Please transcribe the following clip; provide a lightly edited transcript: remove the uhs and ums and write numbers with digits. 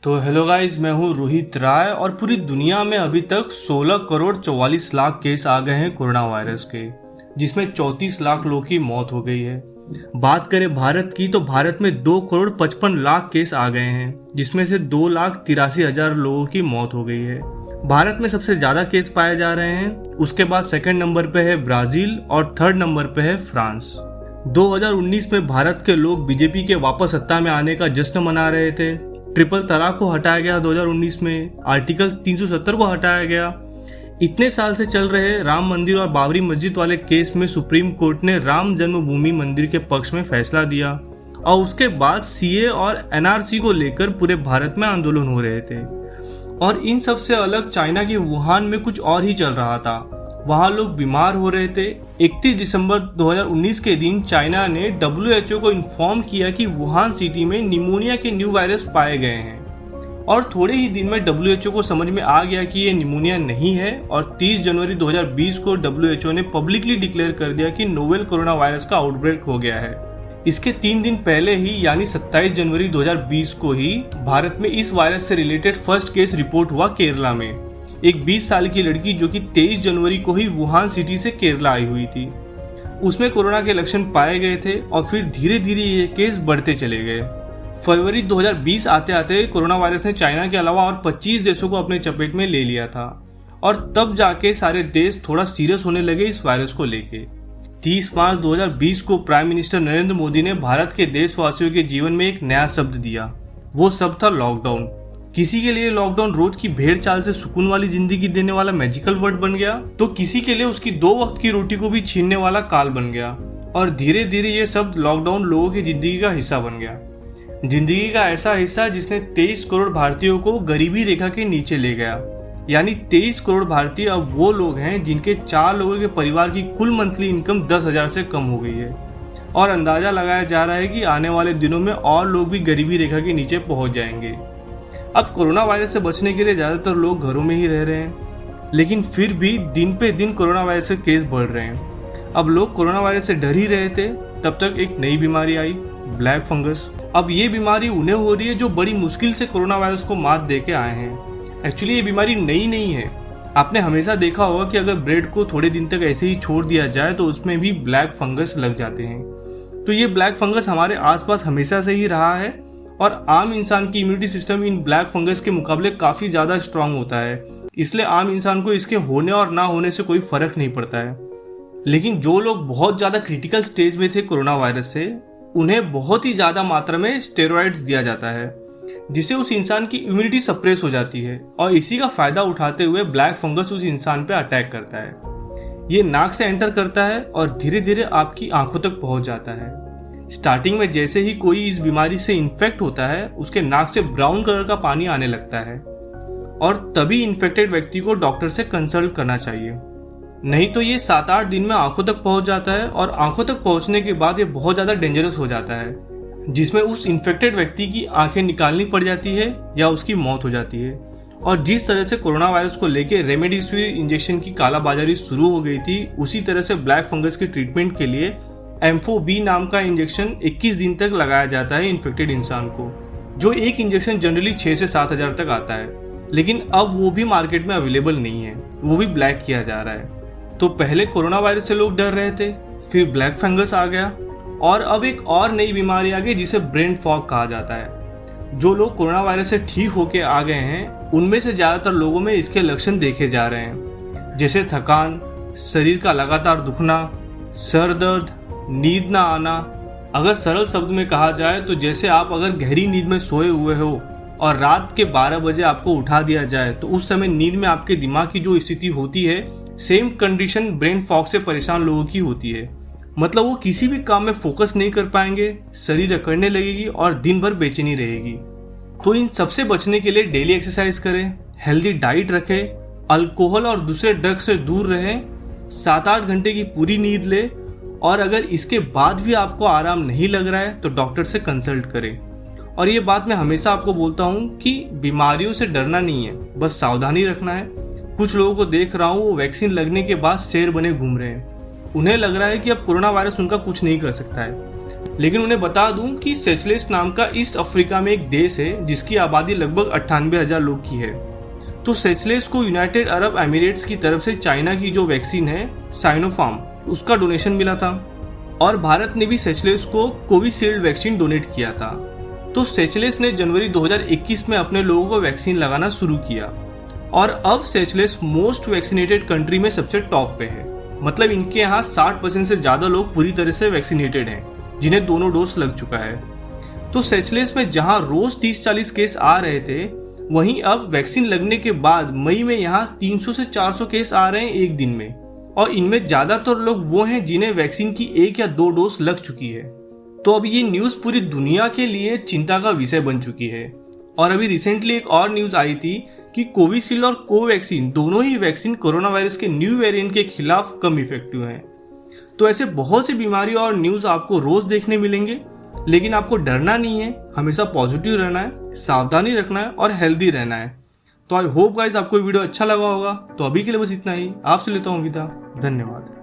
तो hello guys, मैं हूं रोहित राय और पूरी दुनिया में अभी तक 16 करोड़ 44 लाख केस आ गए हैं कोरोना वायरस के, जिसमें 34 लाख लोगों की मौत हो गई है। बात करें भारत की तो भारत में 2 करोड़ 55 लाख केस आ गए हैं, जिसमें से 2,83,000 लोगों की मौत हो गई है। भारत में सबसे ज़्यादा केस पाए जा रहे हैं, उसके बाद सेकंड नंबर पे है ब्राज़ील और थर्ड नंबर पे है फ्रांस। 2019 में भारत के लोग बीजेपी के वापस सत्ता में आने का जश्न मना रहे थे। ट्रिपल तलाक को हटाया गया 2019 में, आर्टिकल 370 को हटाया गया। इतने साल से चल रहे राम मंदिर और बाबरी मस्जिद वाले केस में सुप्रीम कोर्ट ने राम जन्मभूमि मंदिर के पक्ष में फैसला दिया और उसके बाद सीए और एनआरसी को लेकर पूरे भारत में आंदोलन हो रहे थे। और इन सब से अलग चाइना के वुहान में कुछ और ही चल रहा था। वहाँ लोग बीमार हो रहे थे। 31 दिसंबर 2019 के दिन चाइना ने WHO को इन्फॉर्म किया कि वुहान सिटी में निमोनिया के न्यू वायरस पाए गए हैं और थोड़े ही दिन में WHO को समझ में आ गया कि ये निमोनिया नहीं है और 30 जनवरी 2020 को WHO ने पब्लिकली डिक्लेयर कर दिया कि नोवेल कोरोना वायरस का आउटब्रेक हो गया है। इसके 3 दिन पहले ही यानी 27 जनवरी 2020 को ही भारत में इस वायरस से रिलेटेड फर्स्ट केस रिपोर्ट हुआ केरला में। एक 20 साल की लड़की जो कि 23 जनवरी को ही वुहान सिटी से केरला आई हुई थी, उसमें कोरोना के लक्षण पाए गए थे और फिर धीरे धीरे ये केस बढ़ते चले गए। फरवरी 2020 आते आते कोरोना वायरस ने चाइना के अलावा और 25 देशों को अपने चपेट में ले लिया था और तब जाके सारे देश थोड़ा सीरियस होने लगे इस वायरस को लेके। 30 मार्च 2020 को प्राइम मिनिस्टर नरेंद्र मोदी ने भारत के देशवासियों के जीवन में एक नया शब्द दिया। वो शब्द था लॉकडाउन। किसी के लिए लॉकडाउन रोज की भेड़ चाल से सुकून वाली जिंदगी देने वाला मैजिकल वर्ड बन गया, तो किसी के लिए उसकी 2 वक्त की रोटी को भी छीनने वाला काल बन गया। और धीरे धीरे ये शब्द लॉकडाउन लोगों की जिंदगी का हिस्सा बन गया। जिंदगी का ऐसा हिस्सा जिसने 23 करोड़ भारतीयों को गरीबी रेखा के नीचे ले गया। यानी 23 करोड़ भारतीय अब वो लोग हैं जिनके 4 लोगों के परिवार की कुल मंथली इनकम 10,000 से कम हो गई है। और अंदाजा लगाया जा रहा है कि आने वाले दिनों में और लोग भी गरीबी रेखा के नीचे पहुंच जाएंगे। अब कोरोना वायरस से बचने के लिए ज़्यादातर लोग घरों में ही रह रहे हैं, लेकिन फिर भी दिन पे दिन कोरोना वायरस के केस बढ़ रहे हैं। अब लोग कोरोना वायरस से डर ही रहे थे, तब तक एक नई बीमारी आई, ब्लैक फंगस। अब ये बीमारी उन्हें हो रही है जो बड़ी मुश्किल से कोरोना वायरस को मात दे के आए हैं। एक्चुअली ये बीमारी नई नहीं है। आपने हमेशा देखा होगा कि अगर ब्रेड को थोड़े दिन तक ऐसे ही छोड़ दिया जाए तो उसमें भी ब्लैक फंगस लग जाते हैं। तो ये ब्लैक फंगस हमारे आसपास हमेशा से ही रहा है और आम इंसान की immunity system in black fungus के मुकाबले काफ़ी ज़्यादा स्ट्रांग होता है, इसलिए आम इंसान को इसके होने और ना होने से कोई फ़र्क नहीं पड़ता है। लेकिन जो लोग बहुत ज़्यादा क्रिटिकल स्टेज में थे कोरोना वायरस से, उन्हें बहुत ही ज़्यादा मात्रा में स्टेरॉइड्स दिया जाता है, जिससे उस इंसान की इम्यूनिटी सप्रेस हो जाती है और इसी का फ़ायदा उठाते हुए ब्लैक फंगस उस इंसान पर अटैक करता है। ये नाक से एंटर करता है और धीरे धीरे आपकी आंखों तक पहुँच जाता है। स्टार्टिंग में जैसे ही कोई इस बीमारी से इन्फेक्ट होता है, उसके नाक से ब्राउन कलर का पानी आने लगता है और तभी इन्फेक्टेड व्यक्ति को डॉक्टर से कंसल्ट करना चाहिए। नहीं तो ये 7-8 दिन में आंखों तक पहुंच जाता है और आंखों तक पहुंचने के बाद ये बहुत ज़्यादा डेंजरस हो जाता है, जिसमें उस इन्फेक्टेड व्यक्ति की आंखें निकालनी पड़ जाती है या उसकी मौत हो जाती है। और जिस तरह से कोरोना वायरस को लेके रेमडेसिविर इंजेक्शन की कालाबाजारी शुरू हो गई थी, उसी तरह से ब्लैक फंगस के ट्रीटमेंट के लिए एम्फोबी नाम का इंजेक्शन 21 दिन तक लगाया जाता है इन्फेक्टेड इंसान को, जो एक इंजेक्शन जनरली 6 से 7,000 तक आता है। लेकिन अब वो भी मार्केट में अवेलेबल नहीं है, वो भी ब्लैक किया जा रहा है। तो पहले कोरोना वायरस से लोग डर रहे थे, फिर ब्लैक फंगस आ गया और अब एक और नई बीमारी आ गई जिसे ब्रेन फॉग कहा जाता है। जो लोग कोरोना वायरस से ठीक होके आ गए हैं, उनमें से ज़्यादातर लोगों में इसके लक्षण देखे जा रहे हैं, जैसे थकान, शरीर का लगातार दुखना, सर दर्द, नींद ना आना। अगर सरल शब्द में कहा जाए तो जैसे आप अगर गहरी नींद में सोए हुए हो और रात के 12 बजे आपको उठा दिया जाए तो उस समय नींद में आपके दिमाग की जो स्थिति होती है, सेम कंडीशन ब्रेन फॉग से परेशान लोगों की होती है। मतलब वो किसी भी काम में फोकस नहीं कर पाएंगे, शरीर अकड़ने लगेगी और दिन भर बेचैनी रहेगी। तो इन सबसे बचने के लिए डेली एक्सरसाइज करें, हेल्दी डाइट रखें, अल्कोहल और दूसरे ड्रग्स से दूर रहें, 7-8 घंटे की पूरी नींद ले और अगर इसके बाद भी आपको आराम नहीं लग रहा है तो डॉक्टर से कंसल्ट करें। और ये बात मैं हमेशा आपको बोलता हूँ कि बीमारियों से डरना नहीं है, बस सावधानी रखना है। कुछ लोगों को देख रहा हूँ वो वैक्सीन लगने के बाद शेर बने घूम रहे हैं। उन्हें लग रहा है कि अब कोरोना वायरस उनका कुछ नहीं कर सकता है, लेकिन उन्हें बता दूं कि सेचेल्स नाम का ईस्ट अफ्रीका में एक देश है जिसकी आबादी लगभग 98,000 लोग की है। तो सेचेल्स को यूनाइटेड अरब एमिरेट्स की तरफ से चाइना की जो वैक्सीन है साइनोफार्म, उसका डोनेशन मिला था और भारत ने भी सेचेल्स को कोविशील्ड वैक्सीन डोनेट किया था। तो सेचेल्स ने जनवरी 2021 में अपने लोगों को वैक्सीन लगाना शुरू किया और अब सेचेल्स मोस्ट वैक्सीनेटेड कंट्री में सबसे टॉप पे है। मतलब इनके यहाँ 60% से ज़्यादा लोग पूरी तरह से वैक्सीनेटेड हैं जिन्हें दोनों डोज लग चुका है। तो सेचेल्स में जहाँ रोज 30-40 केस आ रहे थे, वहीं अब वैक्सीन लगने के बाद मई में यहाँ 300 से 400 केस आ रहे हैं एक दिन में, और इनमें ज़्यादातर लोग वो हैं जिन्हें वैक्सीन की 1 या 2 डोज लग चुकी है। तो अब ये न्यूज़ पूरी दुनिया के लिए चिंता का विषय बन चुकी है। और अभी रिसेंटली एक और न्यूज़ आई थी कि कोविशील्ड और कोवैक्सीन दोनों ही वैक्सीन कोरोना वायरस के न्यू वेरिएंट के खिलाफ कम इफेक्टिव हैं। तो ऐसे बहुत सी बीमारी और न्यूज़ आपको रोज़ देखने मिलेंगे, लेकिन आपको डरना नहीं है, हमेशा पॉजिटिव रहना है, सावधानी रखना है और हेल्दी रहना है। तो आई होप गाइस आपको वीडियो अच्छा लगा होगा। तो अभी के लिए बस इतना ही, आपसे लेता हूँ विदा। धन्यवाद।